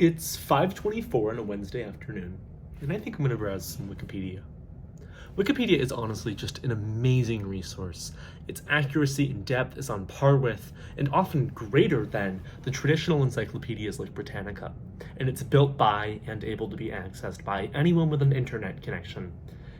It's 5:24 on a Wednesday afternoon, and I think I'm going to browse some Wikipedia. Wikipedia is honestly just an amazing resource. Its accuracy and depth is on par with, and often greater than, the traditional encyclopedias like Britannica, and it's built by and able to be accessed by anyone with an internet connection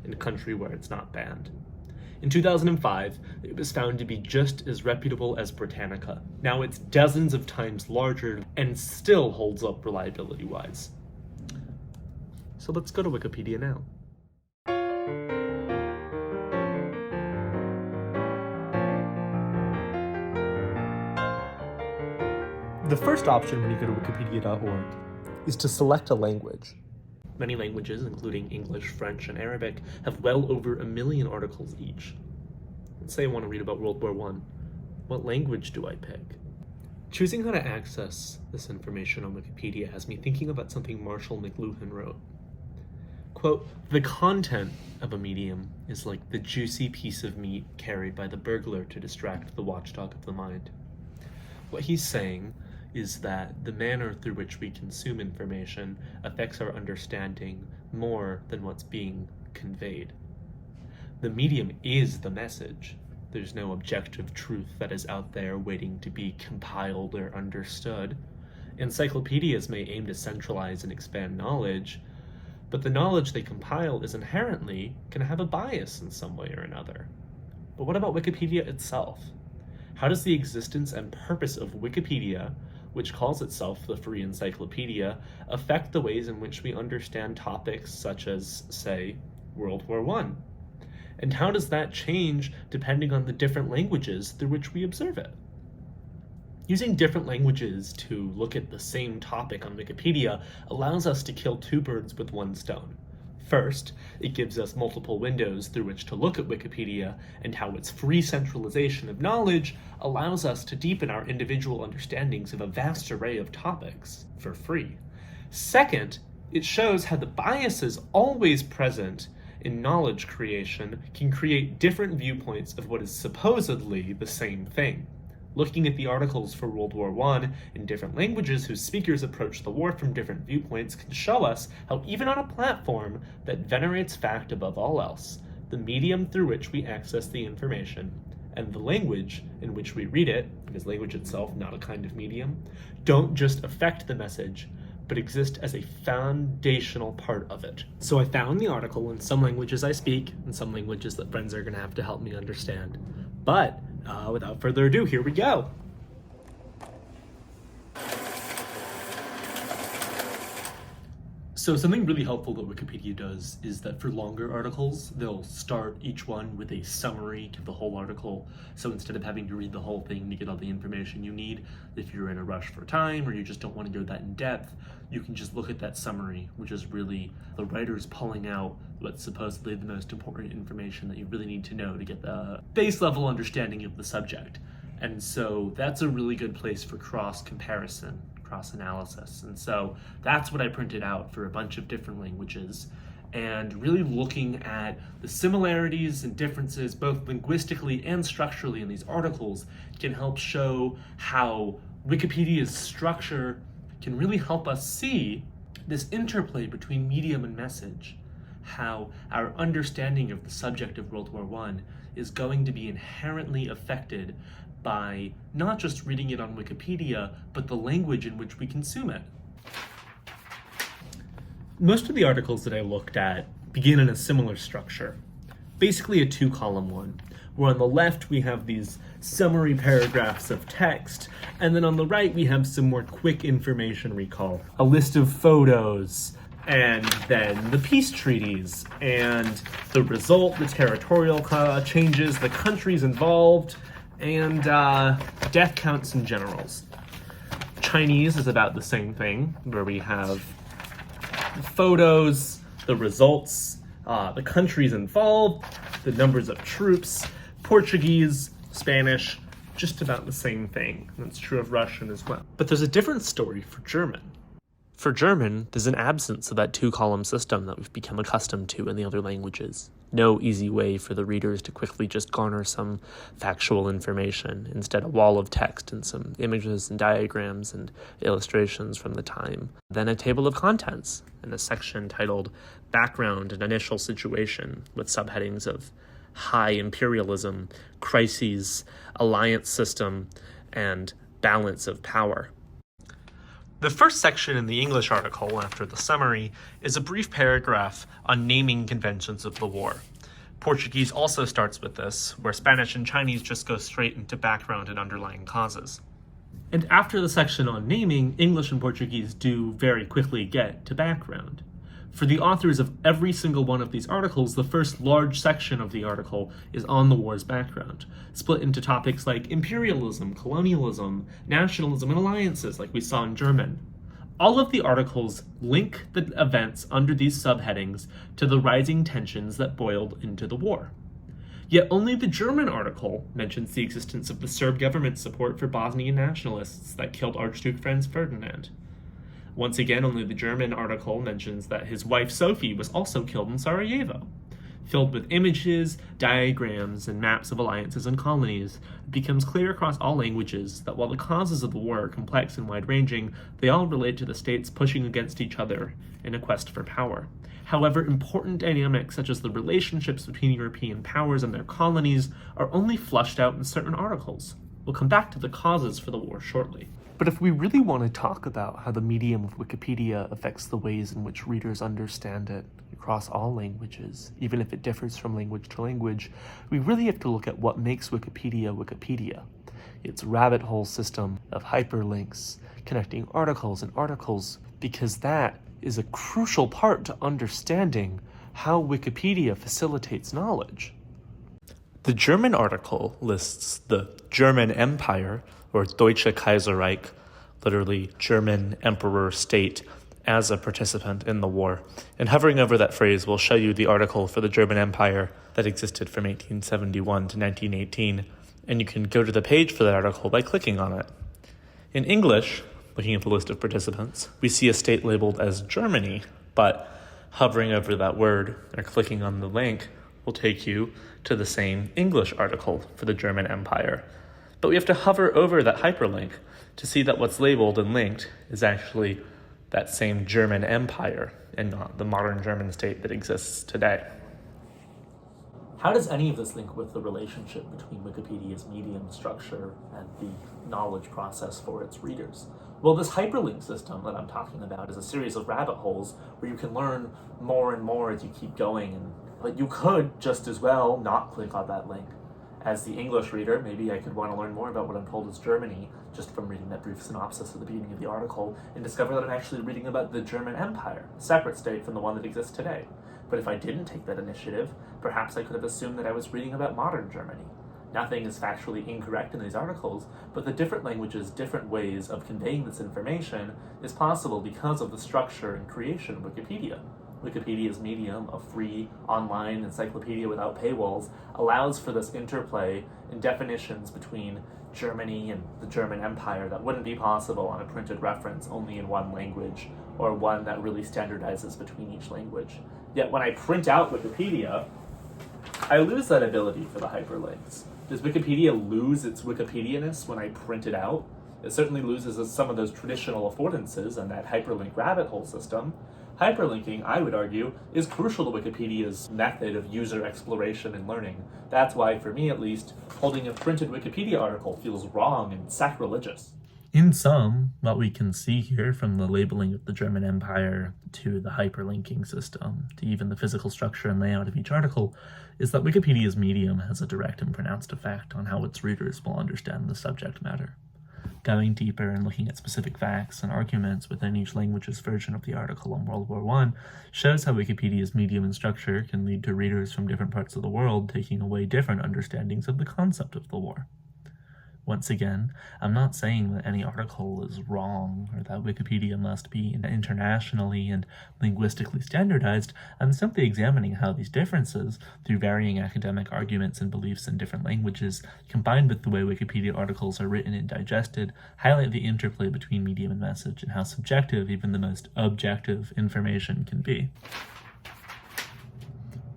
in a country where it's not banned. In 2005, it was found to be just as reputable as Britannica. Now it's dozens of times larger and still holds up reliability-wise. So let's go to Wikipedia now. The first option when you go to wikipedia.org is to select a language. Many languages, including English, French, and Arabic, have well over 1 million articles each. Let's say I want to read about World War I. What language do I pick? Choosing how to access this information on Wikipedia has me thinking about something Marshall McLuhan wrote. Quote, "The content of a medium is like the juicy piece of meat carried by the burglar to distract the watchdog of the mind." What he's saying is that the manner through which we consume information affects our understanding more than what's being conveyed. The medium is the message. There's no objective truth that is out there waiting to be compiled or understood. Encyclopedias may aim to centralize and expand knowledge, but the knowledge they compile is inherently going to have a bias in some way or another. But what about Wikipedia itself? How does the existence and purpose of Wikipedia, which calls itself the Free Encyclopedia, affect the ways in which we understand topics such as, say, World War I? And how does that change depending on the different languages through which we observe it? Using different languages to look at the same topic on Wikipedia allows us to kill two birds with one stone. First, it gives us multiple windows through which to look at Wikipedia and how its free centralization of knowledge allows us to deepen our individual understandings of a vast array of topics for free. Second, it shows how the biases always present in knowledge creation can create different viewpoints of what is supposedly the same thing. Looking at the articles for World War I in different languages whose speakers approach the war from different viewpoints can show us how even on a platform that venerates fact above all else, the medium through which we access the information and the language in which we read it, because language itself not a kind of medium, don't just affect the message, but exist as a foundational part of it. So I found the article in some languages I speak and some languages that friends are going to have to help me understand. But without further ado, here we go. So something really helpful that Wikipedia does is that for longer articles, they'll start each one with a summary to the whole article. So instead of having to read the whole thing to get all the information you need, if you're in a rush for time or you just don't want to go that in depth, you can just look at that summary, which is really the writers pulling out what's supposedly the most important information that you really need to know to get the base level understanding of the subject. And so that's a really good place for cross-comparison, cross-analysis. And so that's what I printed out for a bunch of different languages, and really looking at the similarities and differences both linguistically and structurally in these articles can help show how Wikipedia's structure can really help us see this interplay between medium and message, how our understanding of the subject of World War I is going to be inherently affected by not just reading it on Wikipedia, but the language in which we consume it. Most of the articles that I looked at begin in a similar structure, basically a 2-column one, where on the left we have these summary paragraphs of text, and then on the right we have some more quick information recall, a list of photos, and then the peace treaties, and the result, the territorial changes, the countries involved, and death counts and generals. Chinese is about the same thing, where we have the photos, the results, the countries involved, the numbers of troops. Portuguese, Spanish, just about the same thing. That's true of Russian as well. But there's a different story for German. For German, there's an absence of that two-column system that we've become accustomed to in the other languages. No easy way for the readers to quickly just garner some factual information. Instead, a wall of text and some images and diagrams and illustrations from the time. Then a table of contents and a section titled Background and Initial Situation with subheadings of High Imperialism, Crises, Alliance System, and Balance of Power. The first section in the English article, after the summary, is a brief paragraph on naming conventions of the war. Portuguese also starts with this, where Spanish and Chinese just go straight into background and underlying causes. And after the section on naming, English and Portuguese do very quickly get to background. For the authors of every single one of these articles, the first large section of the article is on the war's background, split into topics like imperialism, colonialism, nationalism, and alliances, like we saw in German. All of the articles link the events under these subheadings to the rising tensions that boiled into the war. Yet only the German article mentions the existence of the Serb government's support for Bosnian nationalists that killed Archduke Franz Ferdinand. Once again, only the German article mentions that his wife Sophie was also killed in Sarajevo. Filled with images, diagrams, and maps of alliances and colonies, it becomes clear across all languages that while the causes of the war are complex and wide-ranging, they all relate to the states pushing against each other in a quest for power. However, important dynamics such as the relationships between European powers and their colonies are only flushed out in certain articles. We'll come back to the causes for the war shortly. But if we really want to talk about how the medium of Wikipedia affects the ways in which readers understand it across all languages, even if it differs from language to language, we really have to look at what makes Wikipedia Wikipedia. Its rabbit hole system of hyperlinks, connecting articles and articles, because that is a crucial part to understanding how Wikipedia facilitates knowledge. The German article lists the German Empire, or Deutsche Kaiserreich, literally German Emperor State, as a participant in the war. And hovering over that phrase will show you the article for the German Empire that existed from 1871 to 1918, and you can go to the page for that article by clicking on it. In English, looking at the list of participants, we see a state labeled as Germany, but hovering over that word or clicking on the link will take you to the same English article for the German Empire. But we have to hover over that hyperlink to see that what's labeled and linked is actually that same German Empire and not the modern German state that exists today. How does any of this link with the relationship between Wikipedia's medium structure and the knowledge process for its readers? Well, this hyperlink system that I'm talking about is a series of rabbit holes where you can learn more and more as you keep going, but you could just as well not click on that link. As the English reader, maybe I could want to learn more about what I'm told is Germany just from reading that brief synopsis at the beginning of the article and discover that I'm actually reading about the German Empire, a separate state from the one that exists today. But if I didn't take that initiative, perhaps I could have assumed that I was reading about modern Germany. Nothing is factually incorrect in these articles, but the different languages' different ways of conveying this information is possible because of the structure and creation of Wikipedia. Wikipedia's medium, a free online encyclopedia without paywalls, allows for this interplay in definitions between Germany and the German Empire that wouldn't be possible on a printed reference only in one language, or one that really standardizes between each language. Yet when I print out Wikipedia, I lose that ability for the hyperlinks. Does Wikipedia lose its Wikipedianness when I print it out? It certainly loses some of those traditional affordances and that hyperlink rabbit hole system. Hyperlinking, I would argue, is crucial to Wikipedia's method of user exploration and learning. That's why, for me at least, holding a printed Wikipedia article feels wrong and sacrilegious. In sum, what we can see here, from the labeling of the German Empire to the hyperlinking system to even the physical structure and layout of each article, is that Wikipedia's medium has a direct and pronounced effect on how its readers will understand the subject matter. Going deeper and looking at specific facts and arguments within each language's version of the article on World War I shows how Wikipedia's medium and structure can lead to readers from different parts of the world taking away different understandings of the concept of the war. Once again, I'm not saying that any article is wrong or that Wikipedia must be internationally and linguistically standardized. I'm simply examining how these differences, through varying academic arguments and beliefs in different languages, combined with the way Wikipedia articles are written and digested, highlight the interplay between medium and message and how subjective even the most objective information can be.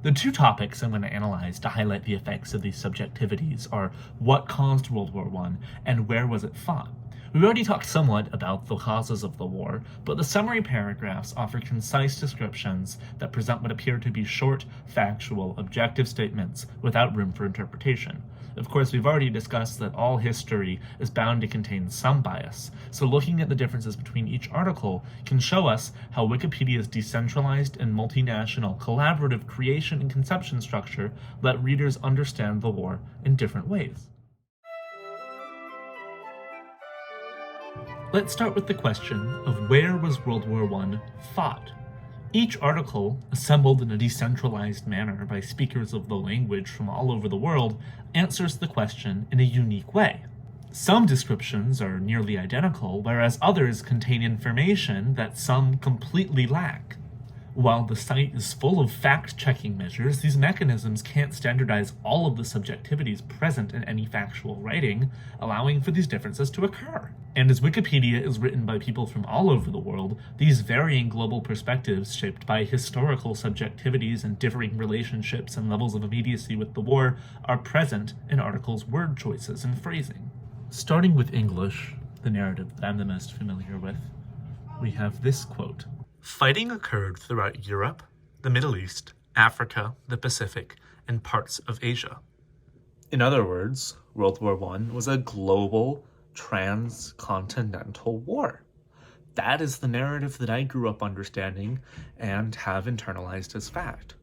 The two topics I'm going to analyze to highlight the effects of these subjectivities are what caused World War I and where was it fought. We've already talked somewhat about the causes of the war, but the summary paragraphs offer concise descriptions that present what appear to be short, factual, objective statements without room for interpretation. Of course, we've already discussed that all history is bound to contain some bias, so looking at the differences between each article can show us how Wikipedia's decentralized and multinational collaborative creation and conception structure let readers understand the war in different ways. Let's start with the question of where was World War I fought? Each article, assembled in a decentralized manner by speakers of the language from all over the world, answers the question in a unique way. Some descriptions are nearly identical, whereas others contain information that some completely lack. While the site is full of fact-checking measures, these mechanisms can't standardize all of the subjectivities present in any factual writing, allowing for these differences to occur. And as Wikipedia is written by people from all over the world, these varying global perspectives shaped by historical subjectivities and differing relationships and levels of immediacy with the war are present in articles' word choices and phrasing. Starting with English, the narrative that I'm the most familiar with, we have this quote. Fighting occurred throughout Europe, the Middle East, Africa, the Pacific, and parts of Asia. In other words, World War I was a global, transcontinental war. That is the narrative that I grew up understanding and have internalized as fact.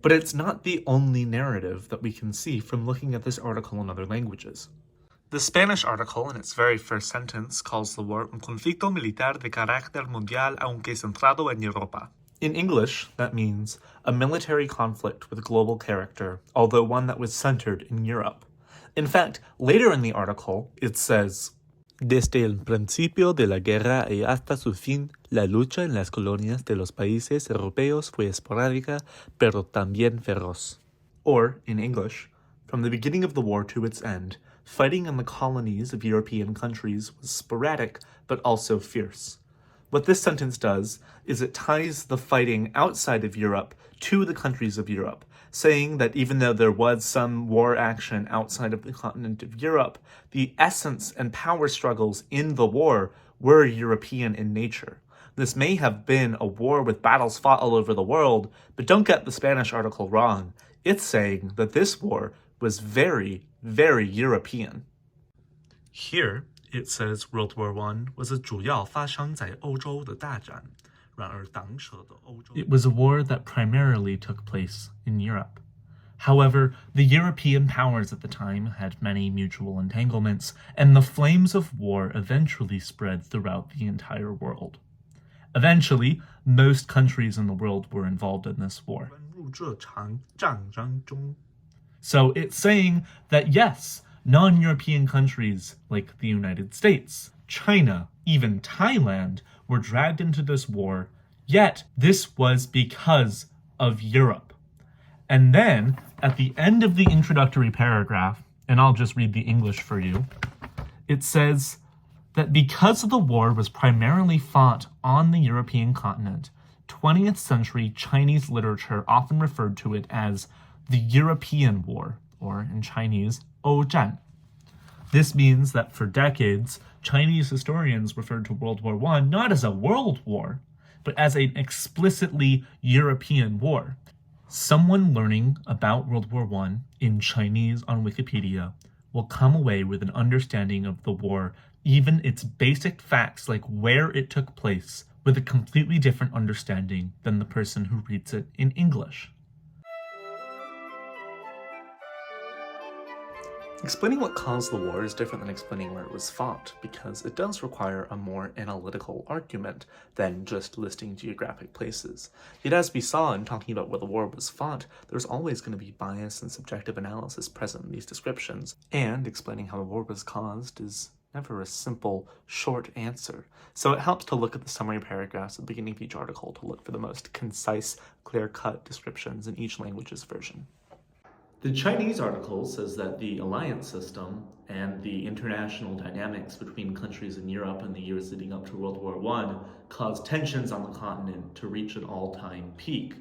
But it's not the only narrative that we can see from looking at this article in other languages. The Spanish article, in its very first sentence, calls the war un conflicto militar de carácter mundial aunque centrado en Europa. In English, that means a military conflict with global character, although one that was centered in Europe. In fact, later in the article, it says, Desde el principio de la guerra y hasta su fin, la lucha en las colonias de los países europeos fue esporádica, pero también feroz. Or, in English, from the beginning of the war to its end, fighting in the colonies of European countries was sporadic, but also fierce. What this sentence does is it ties the fighting outside of Europe to the countries of Europe, saying that even though there was some war action outside of the continent of Europe, the essence and power struggles in the war were European in nature. This may have been a war with battles fought all over the world, but don't get the Spanish article wrong. It's saying that this war was very, very European. Here, it says World War I was a 主要发生在欧洲的大战，然而当时的欧洲 It was a war that primarily took place in Europe. However, the European powers at the time had many mutual entanglements, and the flames of war eventually spread throughout the entire world. Eventually, most countries in the world were involved in this war. So it's saying that yes, non-European countries like the United States, China, even Thailand were dragged into this war, yet this was because of Europe. And then, at the end of the introductory paragraph, and I'll just read the English for you, it says that because the war was primarily fought on the European continent, 20th century Chinese literature often referred to it as the European War, or in Chinese, 欧战. This means that for decades, Chinese historians referred to World War I not as a world war, but as an explicitly European war. Someone learning about World War I in Chinese on Wikipedia will come away with an understanding of the war, even its basic facts like where it took place, with a completely different understanding than the person who reads it in English. Explaining what caused the war is different than explaining where it was fought, because it does require a more analytical argument than just listing geographic places. Yet as we saw in talking about where the war was fought, there's always going to be bias and subjective analysis present in these descriptions, and explaining how the war was caused is never a simple, short answer. So it helps to look at the summary paragraphs at the beginning of each article to look for the most concise, clear-cut descriptions in each language's version. The Chinese article says that the alliance system and the international dynamics between countries in Europe in the years leading up to World War I caused tensions on the continent to reach an all-time peak.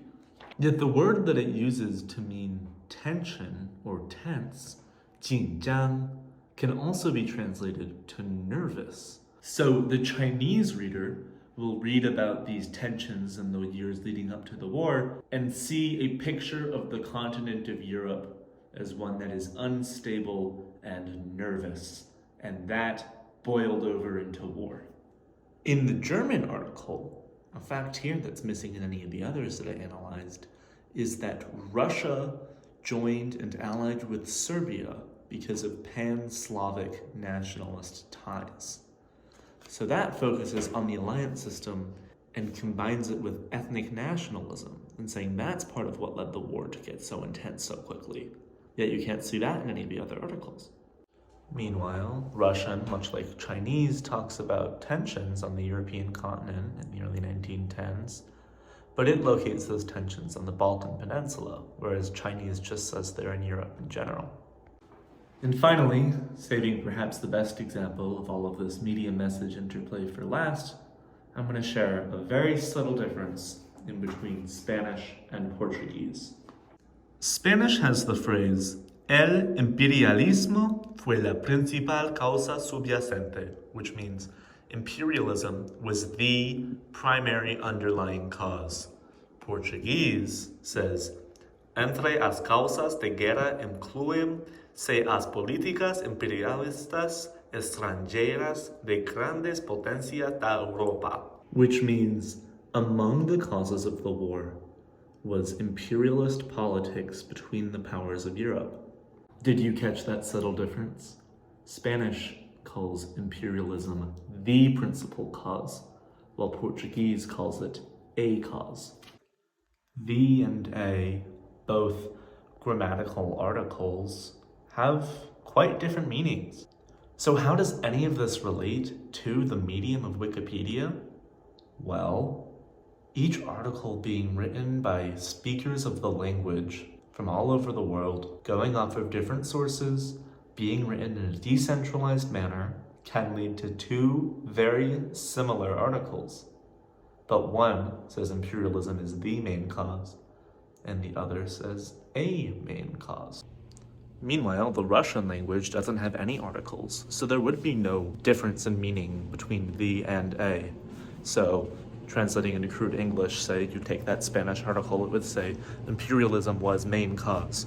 Yet the word that it uses to mean tension or tense, 紧张, can also be translated to nervous. So the Chinese reader will read about these tensions in the years leading up to the war and see a picture of the continent of Europe as one that is unstable and nervous, and that boiled over into war. In the German article, a fact here that's missing in any of the others that I analyzed is that Russia joined and allied with Serbia because of pan-Slavic nationalist ties. So that focuses on the alliance system and combines it with ethnic nationalism and saying that's part of what led the war to get so intense so quickly. Yet you can't see that in any of the other articles. Meanwhile, Russian, much like Chinese, talks about tensions on the European continent in the early 1910s, but it locates those tensions on the Balkan Peninsula, whereas Chinese just says they're in Europe in general. And finally, saving perhaps the best example of all of this media-message interplay for last, I'm going to share a very subtle difference in between Spanish and Portuguese. Spanish has the phrase, El imperialismo fue la principal causa subyacente, which means imperialism was the primary underlying cause. Portuguese says, Entre as causas de guerra incluyen se as políticas imperialistas extranjeras de grandes potencias da Europa, which means among the causes of the war was imperialist politics between the powers of Europe. Did you catch that subtle difference? Spanish calls imperialism the principal cause, while Portuguese calls it a cause. The and a, both grammatical articles, have quite different meanings. So how does any of this relate to the medium of Wikipedia? Well, each article being written by speakers of the language from all over the world, going off of different sources, being written in a decentralized manner, can lead to two very similar articles. But one says imperialism is the main cause, and the other says a main cause. Meanwhile, the Russian language doesn't have any articles, so there would be no difference in meaning between the and a. So, translating into crude English, say you take that Spanish article, it would say imperialism was main cause.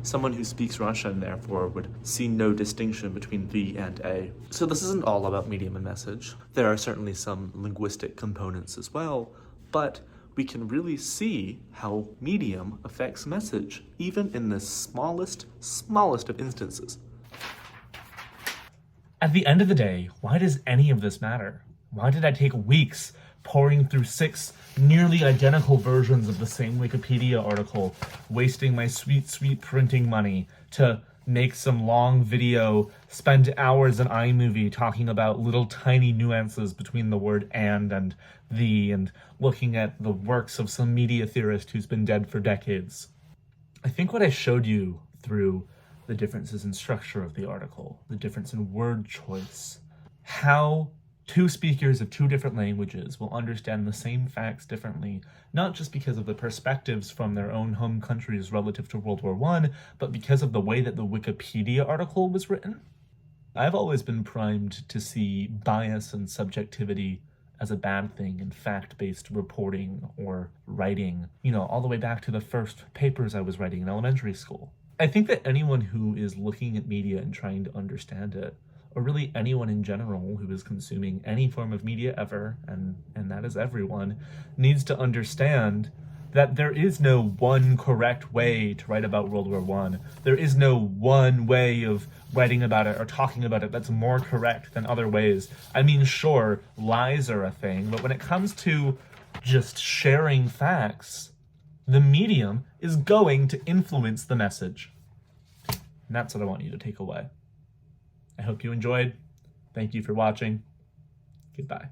Someone who speaks Russian, therefore, would see no distinction between the and a. So this isn't all about medium and message. There are certainly some linguistic components as well, but we can really see how medium affects message, even in the smallest of instances. At the end of the day, why does any of this matter? Why did I take weeks pouring through 6 nearly identical versions of the same Wikipedia article, wasting my sweet printing money to make some long video, spend hours in iMovie talking about little tiny nuances between the word and the, and looking at the works of some media theorist who's been dead for decades? I think what I showed you through the differences in structure of the article, the difference in word choice, how two speakers of two different languages will understand the same facts differently, not just because of the perspectives from their own home countries relative to World War I, but because of the way that the Wikipedia article was written. I've always been primed to see bias and subjectivity as a bad thing in fact-based reporting or writing, all the way back to the first papers I was writing in elementary school. I think that anyone who is looking at media and trying to understand it, or really anyone in general who is consuming any form of media ever, and that is everyone, needs to understand that there is no one correct way to write about World War I. There is no one way of writing about it or talking about it that's more correct than other ways. I mean, sure, lies are a thing, but when it comes to just sharing facts, the medium is going to influence the message. And that's what I want you to take away. I hope you enjoyed. Thank you for watching. Goodbye.